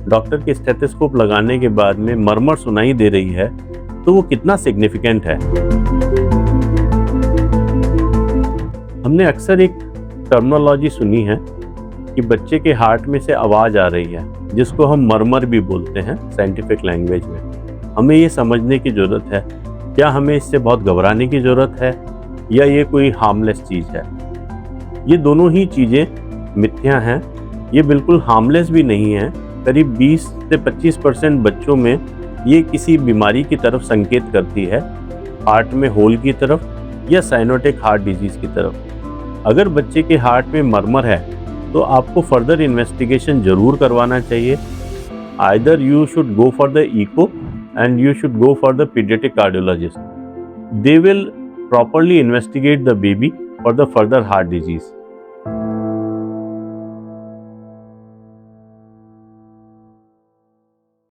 Doctor के stethoscope लगाने के बाद में मरमर सुनाई दे रही है, तो वो कितना सिग्निफिकेंट है। हमने अक्सर एक टर्मिनोलॉजी सुनी है कि बच्चे के हार्ट में से आवाज़ आ रही है, जिसको हम मरमर भी बोलते हैं साइंटिफिक लैंग्वेज में। हमें ये समझने की ज़रूरत है, क्या हमें इससे बहुत घबराने की ज़रूरत है या ये कोई हार्मलेस चीज़ है। ये दोनों ही चीज़ें मिथ्या हैं, ये बिल्कुल हार्मलेस भी नहीं है। करीब 20 से 25% बच्चों में ये किसी बीमारी की तरफ संकेत करती है, हार्ट में होल की तरफ या साइनोटिक हार्ट डिजीज़ की तरफ। अगर बच्चे के हार्ट में मरमर है तो आपको फर्दर इन्वेस्टिगेशन ज़रूर करवाना चाहिए। Either you should go for the echo and you should go for the pediatric cardiologist. They will properly investigate the baby for the further heart disease.